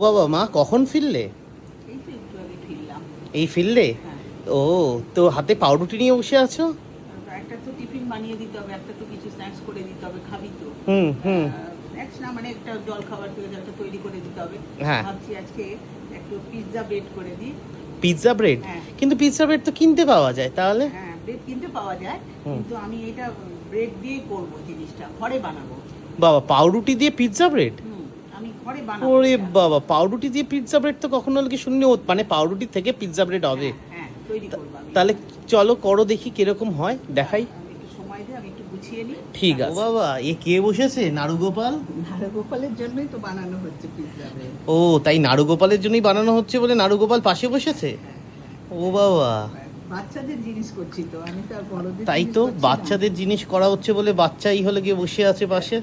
বাবা মা কখন ফিরলে? এই তো একটু আগে ফিরলাম। এই ফিরলে? হ্যাঁ। ও, তো হাতে পাউরুটি নিয়ে বসে আছো? একটা তো টিফিন বানিয়ে দিতে হবে, একটা তো কিছু স্ন্যাক্স করে দিতে হবে, খাবি তো। হুম হুম। স্ন্যাক্স না মানে একটা জল খাবার থেকে একটা তৈরি করে দিতে হবে। হ্যাঁ। ভাবছি আজকে একটু পিৎজা বেড করে দিই। Pizza bread? হ্যাঁ। কিন্তু পিৎজা ব্রেড তো কিনতে পাওয়া যায়, তাহলে? হ্যাঁ, ব্রেড কিনতে পাওয়া যায়, হুম। কিন্তু আমি এটা ব্রেড দিয়েই করবো, জিনিসটা ঘরে বানাবো। বাবা, পাউরুটি দিয়ে পিৎজা ব্রেড? আমি ঘরে বানাবো ওরে এটা। বাবা, পাউরুটি দিয়ে পিৎজা ব্রেড তো কখনো কি শুনিনি। মানে পাউরুটি থেকে পিৎজা ব্রেড হবে? হ্যাঁ, তৈরি করবো আমি। তাহলে চলো করো দেখি কিরকম হয়, দেখাই। আমি একটু সময় দে, আমি একটু গুছিয়ে নিই। ঠিক আছে। ও বাবা, এ কে বসেছে? নাড়ুগোপাল? নারগোপালের জন্যই তো বানানো হচ্ছে পিৎজা ব্রেড। ও, তাই নাড়ুগোপালের জন্যই বানানো হচ্ছে বলে নাড়ুগোপাল পাশে বসেছে? ও বাবা, বাচ্চাদের জিনিস করছি তো, আমি তো আর বড়দের তাই জিনিস তো, করছি না। বাচ্চাদের জিনিস করা হচ্ছে বলে বাচ্চাই হলে গিয়ে বসে আছে পাশে,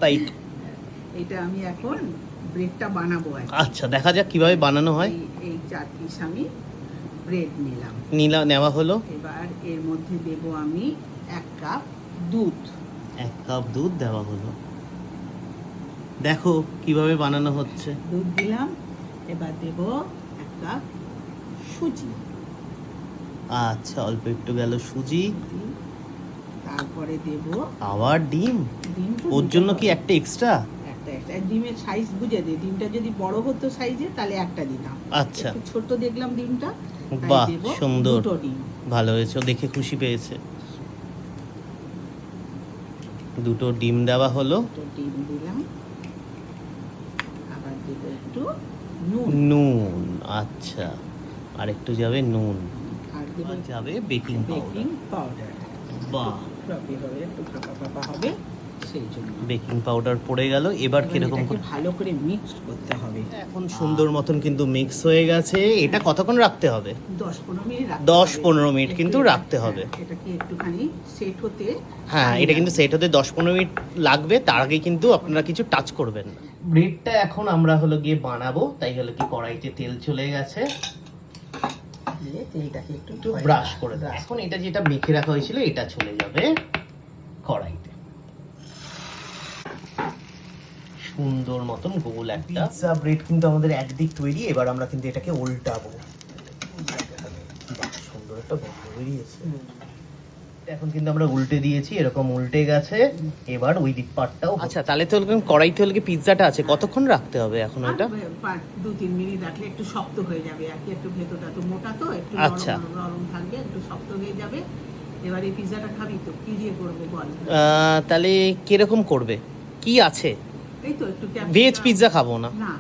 তাই তো। এটা আমি এখন ব্রেডটা বানাবো আর কি। আচ্ছা, দেখা যাক কিভাবে বানানো হয়। এই 4 পিস আমি ব্রেড নিলাম। নেওয়া হলো। এবার এর মধ্যে দেব আমি 1 কাপ দুধ। 1 কাপ দুধ দেওয়া হলো। দেখো কিভাবে বানানো হচ্ছে। দুধ দিলাম। এবার দেব 1 কাপ সুজি। আচ্ছা, অল্প একটু গেল সুজি। তারপরে দেব আবার ডিম? ডিম। তো ওর দিতে জন্য কি হবে। একটা এক্সট্রা? একটা ডিমের সাইজ বুঝে দে, ডিমটা যদি বড় হতো সাইজে তাহলে একটা দিতাম। আচ্ছা। একটু ছোট দেখলাম ডিমটা, তাই বাহ, দেব সুন্দর। 2টো ডিম। ভালো হয়েছে, ও দেখে খুশি পেয়েছে। 2টো ডিম দেওয়া হলো। 2টো ডিম দিলাম। আবার দেব একটু নুন। নুন, আচ্ছা। আর একটু যাবে নুন। আর দেব যাবে বেকিং বেকিং পাউডার। পাউডার। বাহ, ফ্লপি হবে, একটু ফাঁপা ফাঁপা হবে, সেই জন্য বেকিং পাউডার পড়ে গেল। এবার কিরকম এটাকে করে? ভালো করে মিক্স করতে হবে। এখন সুন্দর মতন কিন্তু মিক্স হয়ে গেছে। এটা কতক্ষণ রাখতে হবে? 10-15 মিনিট রাখতে 10-15 মিনিট একটু কিন্তু এটা- রাখতে হবে। এটাকে একটুখানি সেট হতে হ্যাঁ, time এটা কিন্তু লাগবে। সেট হতে 10-15 মিনিট লাগবে। তার আগে কিন্তু আপনারা কিছু টাচ করবেন না। ব্রেডটা এখন আমরা হলো গিয়ে বানাবো, তাই হলো কি কড়াইতে তেল চলে গেছে। দিয়ে তেলটাকে একটু ব্রাশ করে দাও। এখন এটা যেটা মেখে রাখা হয়েছিল এটা চলে যাবে কড়াইতে। সুন্দর মতন গোল একটা পিৎজা ব্রেড কিন্তু আমাদের একদিক তৈরি। এবার আমরা কিন্তু এটাকে উল্টাবো। বাহ, সুন্দর একটা গন্ধ বেরিয়েছে। এখন কিন্তু আমরা উল্টে দিয়েছি, এরকম উল্টে গেছে। এবার ওই দিক পাটটাও। আচ্ছা, তাহলে তো কড়াইতে হলে পিৎজাটা আছে, কতক্ষণ রাখতে হবে এখন এটা? 2-3 মিনিট রাখলে একটু শক্ত হয়ে যাবে আর কি, একটু ভেতরটা তো মোটা, তো একটু আচ্ছা। নরম থাকবে, একটু শক্ত হয়ে যাবে। এবার এই পিৎজাটা খাবি তো, কি দিয়ে করবো বল? তাহলে কিরকম করবে? কি আছে? এই তো একটু ভেজ পিৎজা খাবো না। না,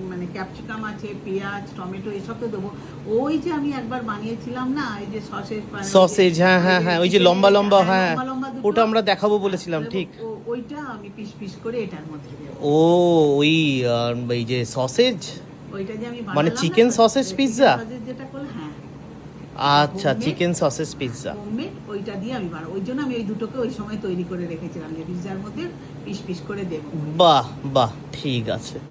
মানে ক্যাপসিকাম আছে, পেঁয়াজ, টমেটো এসব তো দেবো। ওই যে আমি একবার বানিয়েছিলাম না, এই যে সসেজ, হ্যাঁ হ্যাঁ হ্যাঁ, ওই যে লম্বা লম্বা, হ্যাঁ দুটো, ওটা আমরা দেখাবো বলেছিলাম, ঠিক। ওইটা আমি পিস পিস করে এটার মধ্যে দেবো। ও, ওই এই যে সসেজ, ওইটা যে আমি মানে বানালাম না, চিকেন সসেজ পিৎজা? যেটা করলে, হ্যাঁ। আচ্ছা, চিকেন সসেজ পিৎজা। হোমমেড ওইটা দিয়ে আমি বানাবো। ওই জন্য আমি ওই দুটোকে ওই সময় তৈরি করে রেখেছিলাম যে পিৎজার মধ্যে পিস পিস করে দেবো। বাহ বাহ, ঠিক আছে।